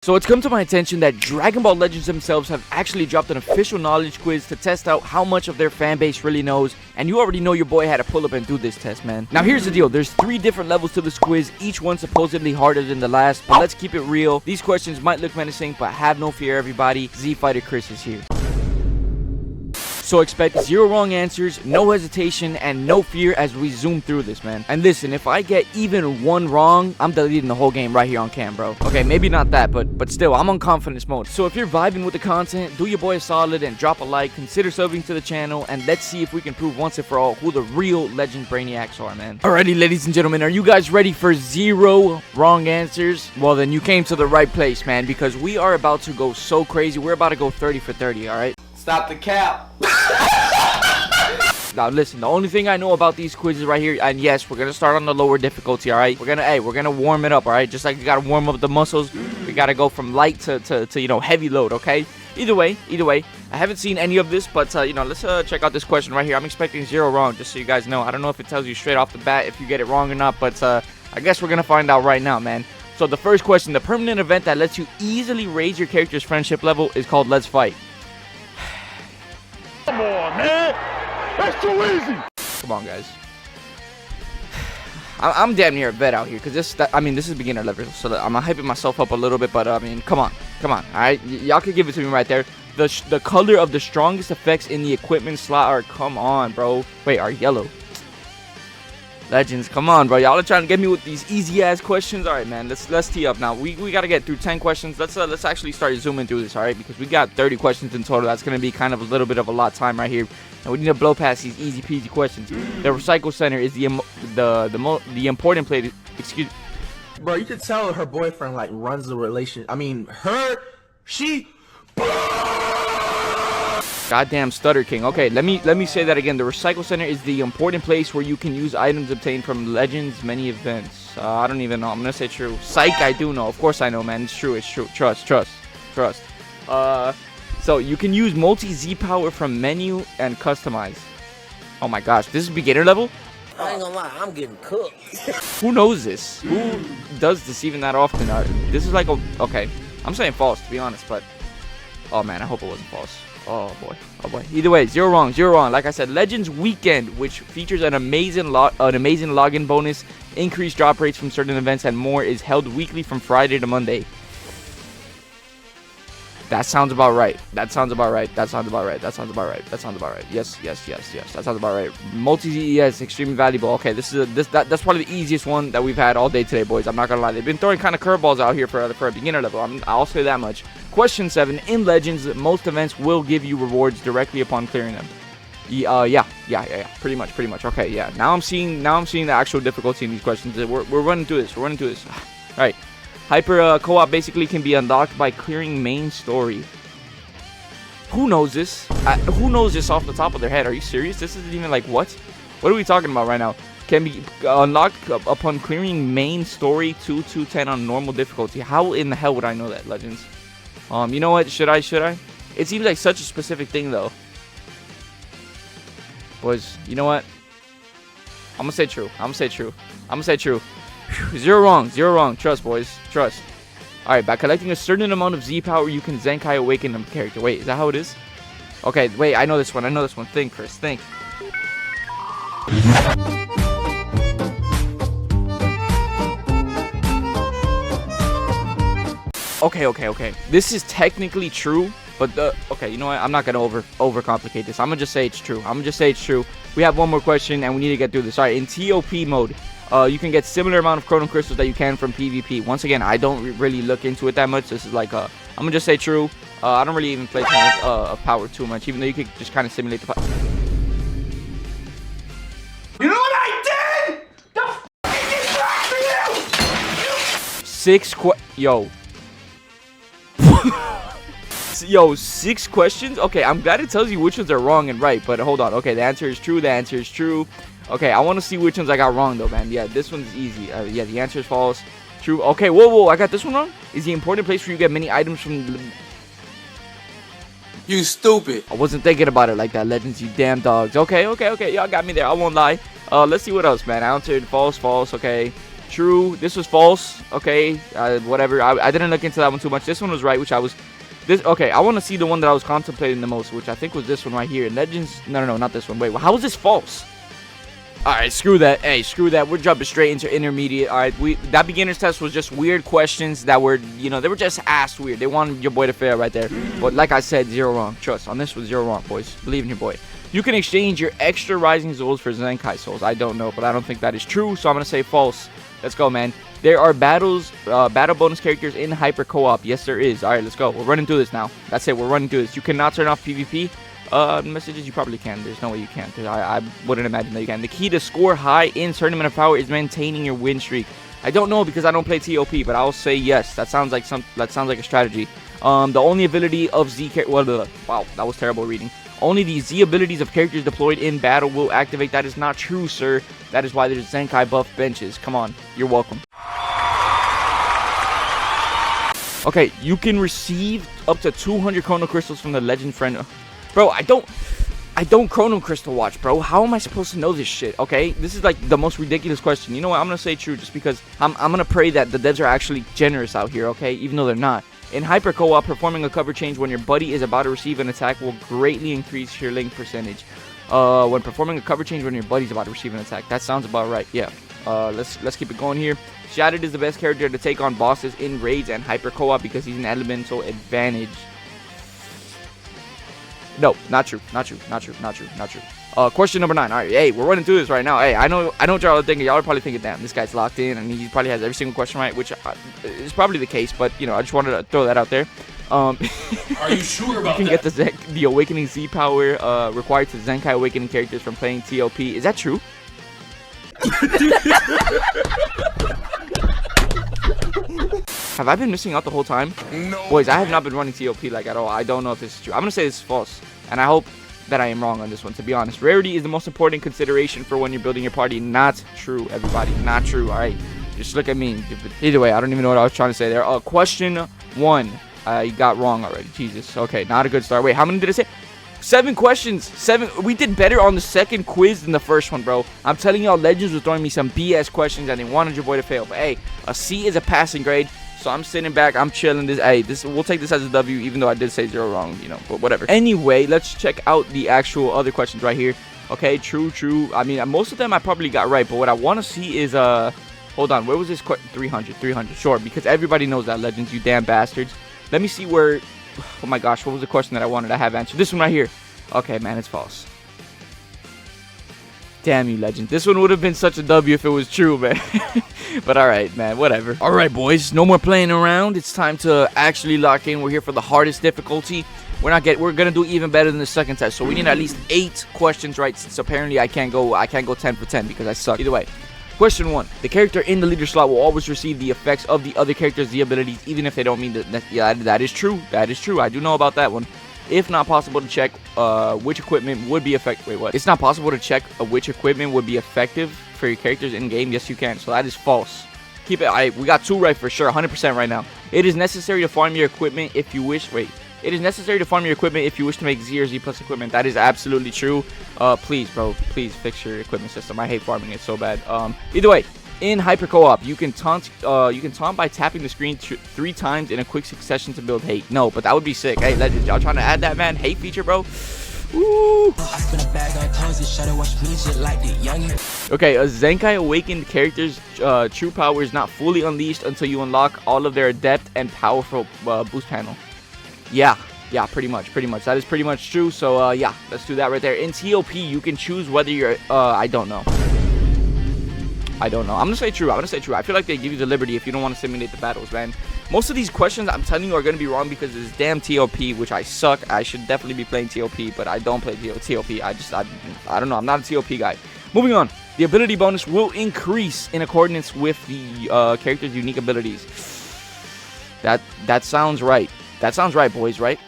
So it's come to my attention that Dragon Ball Legends themselves have actually dropped an official knowledge quiz to test out how much of their fan base really knows, and you already know your boy had to pull up and do this test, man. Now here's the deal, there's 3 different levels to this quiz, each one supposedly harder than the last, but let's keep it real. These questions might look menacing, but have no fear everybody, Z Fighter Chris is here. So expect 0 wrong answers, no hesitation, and no fear as we zoom through this, man. And listen, if I get even 1 wrong, I'm deleting the whole game right here on cam, bro. Okay, maybe not that, but still, I'm on confidence mode. So if you're vibing with the content, do your boy a solid and drop a like, consider subbing to the channel, and let's see if we can prove once and for all who the real Legend Brainiacs are, man. Alrighty, ladies and gentlemen, are you guys ready for 0 wrong answers? Well, then you came to the right place, man, because we are about to go so crazy. We're about to go 30 for 30, alright? Stop the cap. Now listen, the only thing I know about these quizzes right here, and yes, we're gonna start on the lower difficulty, alright? We're gonna warm it up, alright? Just like you gotta warm up the muscles, we gotta go from light to you know, heavy load, okay? Either way, I haven't seen any of this, but you know, let's check out this question right here. I'm expecting 0 wrong, just so you guys know. I don't know if it tells you straight off the bat if you get it wrong or not, but I guess we're gonna find out right now, man. So the first question, the permanent event that lets you easily raise your character's friendship level is called Let's Fight. Come on, man. That's too easy. Come on, guys. I'm damn near a vet out here because this is beginner level, so I'm hyping myself up a little bit. But I mean, come on, all right, y'all can give it to me right there. The color of the strongest effects in the equipment slot are, come on, bro. Wait, are yellow. Legends, come on, bro. Y'all are trying to get me with these easy ass questions. All right, man. Let's tee up now. We gotta get through 10 questions. Let's actually start zooming through this, all right? Because we got 30 questions in total. That's gonna be kind of a little bit of a lot of time right here, and we need to blow past these easy peasy questions. The recycle center is the important place. Excuse. Bro, you could tell her boyfriend like runs the relation. I mean, she. Goddamn stutter king. Okay, let me say that again. The recycle center is the important place where you can use items obtained from Legends many events. I don't even know. I'm gonna say true. Psych, I do know. Of course I know, man. It's true. Trust. So you can use multi-Z power from menu and customize. Oh my gosh, this is beginner level? I ain't gonna lie, I'm getting cooked. Who knows this? Who does this even that often? This is like a... Okay, I'm saying false, to be honest, but... Oh man, I hope it wasn't false. Oh boy. Either way, 0 wrong. Like I said, Legends Weekend, which features an amazing login bonus, increased drop rates from certain events, and more, is held weekly from Friday to Monday. That sounds about right. Yes. That sounds about right. Yes. That sounds about right. Multi-Z is extremely valuable. Okay, that's probably the easiest one that we've had all day today, boys. I'm not gonna lie. They've been throwing kind of curveballs out here for a beginner level. I'll say that much. Question 7. In Legends, most events will give you rewards directly upon clearing them. Yeah. Pretty much. Okay, yeah. Now I'm seeing the actual difficulty in these questions. We're running through this. All right. Hyper co-op basically can be unlocked by clearing main story. Who knows this? Who knows this off the top of their head? Are you serious? This isn't even like, what? What are we talking about right now? Can be unlocked upon clearing main story 2 to 10 on normal difficulty. How in the hell would I know that, Legends? You know what? Should I? It seems like such a specific thing, though. Boys, you know what? I'm gonna say true. 0 wrong. Trust, boys. Trust. Alright, by collecting a certain amount of Z power, you can Zenkai awaken a character. Wait, is that how it is? Okay, wait, I know this one. Think, Chris, think. Okay. This is technically true, but okay, you know what? I'm not gonna overcomplicate this. I'm gonna just say it's true. We have one more question, and we need to get through this. Alright, in TOP mode, you can get similar amount of chrono crystals that you can from PvP. Once again, I don't really look into it that much. This is like I'm gonna just say true. I don't really even play power too much, even though you could just kind of simulate the power. You know what I did? The f***ing Yo, 6 questions? Okay, I'm glad it tells you which ones are wrong and right, but hold on. Okay, the answer is true. Okay, I want to see which ones I got wrong, though, man. Yeah, this one's easy. Yeah, the answer is false. True. Okay, whoa, I got this one wrong? Is the important place where you get many items from... You stupid. I wasn't thinking about it like that, Legends, you damn dogs. Okay, y'all got me there. I won't lie. Let's see what else, man. I answered false, okay. True. This was false. Okay. Whatever. I didn't look into that one too much. This one was right, which I was... Okay, I want to see the one that I was contemplating the most, which I think was this one right here. Legends... No, not this one. Wait, how is this false? Alright, screw that. Hey, screw that. We're jumping straight into intermediate. Alright, that beginner's test was just weird questions that were, you know, they were just asked weird. They wanted your boy to fail right there. But like I said, 0 wrong. Trust, on this was 0 wrong, boys. Believe in your boy. You can exchange your extra Rising Souls for Zenkai Souls. I don't know, but I don't think that is true, so I'm going to say false. Let's go, man. There are battle bonus characters in Hyper Co-op. Yes, there is. Alright, let's go. We're running through this now. That's it. We're running through this. You cannot turn off PvP. Messages, you probably can. There's no way you can't. I wouldn't imagine that you can. The key to score high in Tournament of Power is maintaining your win streak. I don't know because I don't play TOP, but I'll say yes. That sounds like a strategy. The only ability of Z character. Wow, that was terrible reading. Only the Z abilities of characters deployed in battle will activate. That is not true, sir. That is why there's Zenkai buff benches. Come on, you're welcome. Okay, you can receive up to 200 Chrono Crystals from the Legend Friend. Bro, I don't Chrono Crystal watch, bro. How am I supposed to know this shit? Okay, this is like the most ridiculous question. You know what? I'm gonna say true just because I'm gonna pray that the devs are actually generous out here, okay? Even though they're not. In Hyper Co-op, performing a cover change when your buddy is about to receive an attack will greatly increase your link percentage. When performing a cover change when your buddy's about to receive an attack. That sounds about right. Yeah. Let's keep it going here. Shattered is the best character to take on bosses in raids and Hyper Co-op because he's an elemental advantage. No, not true. Question number 9. All right, hey, we're running through this right now. Hey, I know what y'all are thinking. Y'all are probably thinking, damn, this guy's locked in, and he probably has every single question right, which is probably the case. But you know, I just wanted to throw that out there. Are you sure about you can that? get the Awakening Z power required to Zenkai Awakening characters from playing TOP. Is that true? Have I been missing out the whole time? No. Boys, I have not been running TOP like at all. I don't know if this is true. I'm gonna say this is false, and I hope that I am wrong on this one, to be honest. Rarity is the most important consideration for when you're building your party. Not true, everybody. Not true. All right, just look at me. Either way, I don't even know what I was trying to say there. Question 1. I got wrong already. Jesus. Okay, not a good start. Wait, how many did I say? 7 questions. 7. We did better on the second quiz than the first one, bro. I'm telling y'all, Legends was throwing me some BS questions and they wanted your boy to fail. But hey, a C is a passing grade. So I'm sitting back, I'm chilling. We'll take this as a W, even though I did say 0 wrong, you know, but whatever. Anyway, let's check out the actual other questions right here. Okay, true. I mean, most of them I probably got right, but what I want to see is, hold on, where was this? 300, sure, because everybody knows that, Legends, you damn bastards. Let me see where, oh my gosh, what was the question that I wanted to have answered? This one right here. Okay, man, it's false. Damn you, Legend. This one would have been such a W if it was true, man. But alright, man, whatever. Alright, boys, no more playing around. It's time to actually lock in. We're here for the hardest difficulty. We're gonna do even better than the second test. So we need at least 8 questions right, since apparently I can't go 10 for 10 because I suck. Either way. Question 1. The character in the leader slot will always receive the effects of the other character's Z abilities, even if they don't mean that. Yeah, that is true. That is true. I do know about that one. If not possible to check which equipment would be effective. Wait, what? It's not possible to check which equipment would be effective for your characters in game. Yes, you can. So that is false. Keep it. We got 2 right for sure. 100% right now. It is necessary to farm your equipment if you wish. Wait. It is necessary to farm your equipment if you wish to make Z or Z plus equipment. That is absolutely true. Please, bro. Please fix your equipment system. I hate farming it so bad. Either way. In Hyper Co-op, you can taunt by tapping the screen 3 times in a quick succession to build hate. No, but that would be sick. Hey, Legends, y'all trying to add that, man? Hate feature, bro? Ooh. Okay, a Zenkai Awakened character's true power is not fully unleashed until you unlock all of their adept and powerful boost panel. Yeah, pretty much. That is pretty much true. So, yeah, let's do that right there. In TOP, you can choose whether you're, I don't know. I'm gonna say true. I feel like they give you the liberty if you don't want to simulate the battles, man. Most of these questions, I'm telling you, are gonna be wrong because it's damn TOP, which I suck. I should definitely be playing TOP, but I don't play TOP. I don't know. I'm not a TOP guy. Moving on. The ability bonus will increase in accordance with the character's unique abilities. That sounds right. That sounds right, boys, right?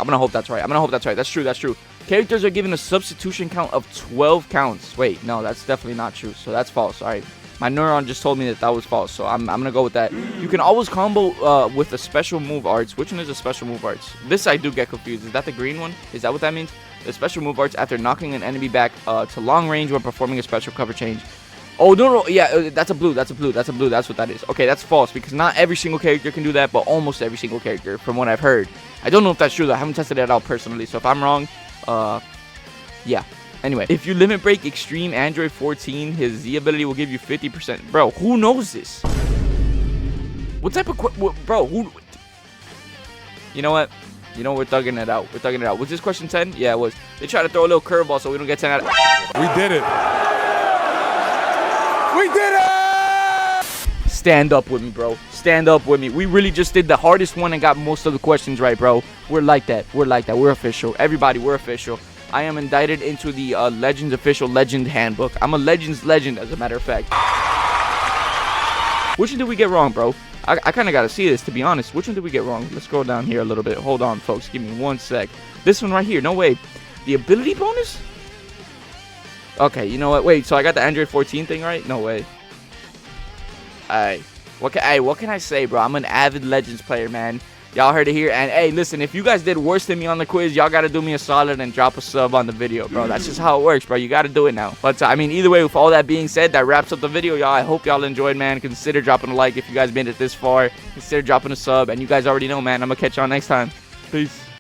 I'm gonna hope that's right. That's true. Characters are given a substitution count of 12 counts. Wait, no, that's definitely not true. So that's false. All right. My neuron just told me that was false. So I'm going to go with that. You can always combo with the special move arts. Which one is the special move arts? This I do get confused. Is that the green one? Is that what that means? The special move arts after knocking an enemy back to long range when performing a special cover change. Oh, no, yeah, that's a blue, that's what that is. Okay, that's false, because not every single character can do that, but almost every single character, from what I've heard. I don't know if that's true, though. I haven't tested it out personally, so if I'm wrong, yeah. Anyway, if you limit break Extreme Android 14, his Z ability will give you 50%. Bro, who knows this? What type of... Bro, who... You know what? We're thugging it out. Was this question 10? Yeah, it was. They try to throw a little curveball so we don't get 10 out of... We did it. We did it! Stand up with me, bro. Stand up with me. We really just did the hardest one and got most of the questions right, bro. We're like that. We're official. Everybody, we're official. I am indicted into the Legends official Legend Handbook. I'm a Legends legend, as a matter of fact. Which one did we get wrong, bro? I kind of got to see this, to be honest. Which one did we get wrong? Let's scroll down here a little bit. Hold on, folks. Give me 1 sec. This one right here. No way. The ability bonus? Okay, you know what? Wait, so I got the Android 14 thing right? No way. What can I say, bro? I'm an avid Legends player, man. Y'all heard it here. And hey, listen, if you guys did worse than me on the quiz, y'all gotta do me a solid and drop a sub on the video, bro. That's just how it works, bro. You gotta do it now. But I mean, either way, with all that being said, that wraps up the video, y'all. I hope y'all enjoyed, man. Consider dropping a like if you guys made it this far. Consider dropping a sub. And you guys already know, man, I'm gonna catch y'all next time. Peace.